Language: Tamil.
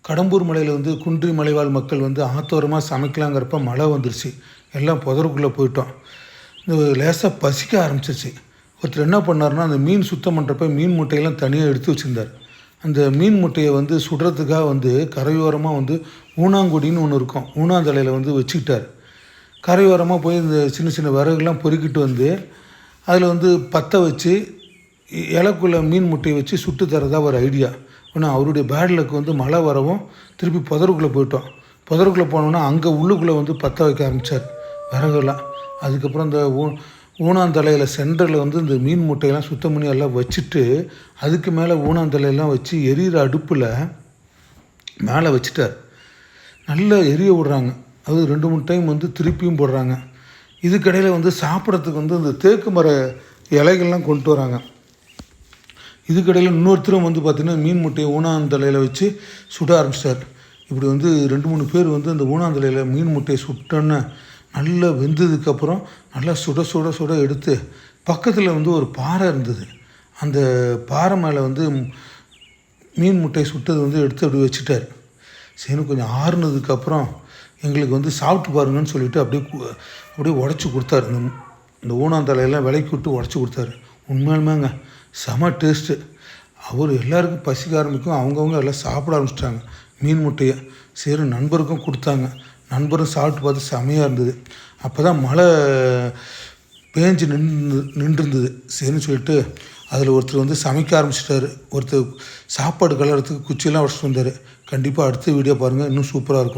கடம்பூர் மலையில் வந்து குன்றி மலைவாழ் மக்கள் வந்து ஆத்தோரமாக சமைக்கலாங்கிறப்ப மழை வந்துருச்சு. எல்லாம் புதருக்குள்ளே போயிட்டோம். இந்த லேசாக பசிக்க ஆரம்பிச்சிருச்சு. ஒருத்தர் என்ன பண்ணாருன்னா, அந்த மீன் சுத்தம் பண்ணுறப்ப மீன் முட்டையெல்லாம் தனியாக எடுத்து வச்சுருந்தார். அந்த மீன் முட்டையை வந்து சுடுறதுக்காக வந்து கரையோரமாக வந்து ஊனாங்குடின்னு ஒன்று இருக்கும், ஊனாந்தலையில் வந்து வச்சுக்கிட்டார். கரையோரமாக போய் இந்த சின்ன சின்ன விறகுலாம் பொறுக்கிட்டு வந்து அதில் வந்து பற்ற வச்சு இலைக்குள்ளே மீன் முட்டையை வச்சு சுட்டு தரதா ஒரு ஐடியா. ஆனால் அவருடைய பேட் லக் வந்து மழை வரவும் திருப்பி புதருக்குள்ளே போயிட்டோம். புதருக்குள்ளே போனோன்னா அங்கே உள்ளுக்குள்ளே வந்து பற்ற வைக்க ஆரம்பித்தார் விறகுலாம். அதுக்கப்புறம் இந்த ஊனாந்தலையில் சென்டரில் வந்து இந்த மீன் முட்டையெல்லாம் சுத்தம் பண்ணி எல்லாம் வச்சுட்டு அதுக்கு மேலே ஊனாந்தலையெல்லாம் வச்சு எரியிற அடுப்பில் மேலே வச்சுட்டார். நல்லா எரிய விடுறாங்க. அது 2-3 டைம் வந்து திருப்பியும் போடுறாங்க. இதுக்கடையில் வந்து சாப்பிட்றதுக்கு வந்து இந்த தேக்கு மர இலைகள்லாம் கொண்டு வராங்க. இதுக்கடையில் இன்னொருத்தரும் வந்து பார்த்திங்கன்னா மீன் முட்டையை ஊனாந்தலையில் வச்சு சுட ஆரம்பிச்சிட்டார். இப்படி வந்து 2-3 பேர் வந்து அந்த ஊனாந்தலையில் மீன் முட்டையை சுட்டோன்னு நல்லா வெந்ததுக்கப்புறம் நல்லா சுட சுட சுட எடுத்து பக்கத்தில் வந்து ஒரு பாறை இருந்தது. அந்த பாறை மேலே வந்து மீன் முட்டையை சுட்டது வந்து எடுத்து அப்படி வச்சுட்டார். சரி, கொஞ்சம் ஆறுனதுக்கப்புறம் எங்களுக்கு வந்து சாப்பிட்டு பாருங்கன்னு சொல்லிவிட்டு அப்படியே உடச்சி கொடுத்தாரு. இந்த ஊனாந்தலையெல்லாம் விலைக்கு விட்டு உடச்சி கொடுத்தாரு. உண்மையாலுமேங்க செம டேஸ்ட்டு. அவர் எல்லாருக்கும் பசிக்க ஆரம்பிக்கும். அவங்கவுங்க எல்லாம் சாப்பிட ஆரம்பிச்சிட்டாங்க மீன் முட்டையை. சரி, நண்பருக்கும் கொடுத்தாங்க. நண்பரும் சாப்பிட்டு பார்த்து செமையாக இருந்தது. அப்போ தான் மழை பேஞ்சு நின்றுருந்தது. சரின்னு சொல்லிட்டு அதில் ஒருத்தர் வந்து சமைக்க ஆரம்பிச்சிட்டாரு. ஒருத்தர் சாப்பாடு கலர்றதுக்கு குச்சியெல்லாம் உடச்சிட்டு வந்தார். கண்டிப்பாக அடுத்த வீடியோ பாருங்கள், இன்னும் சூப்பராக இருக்கும்.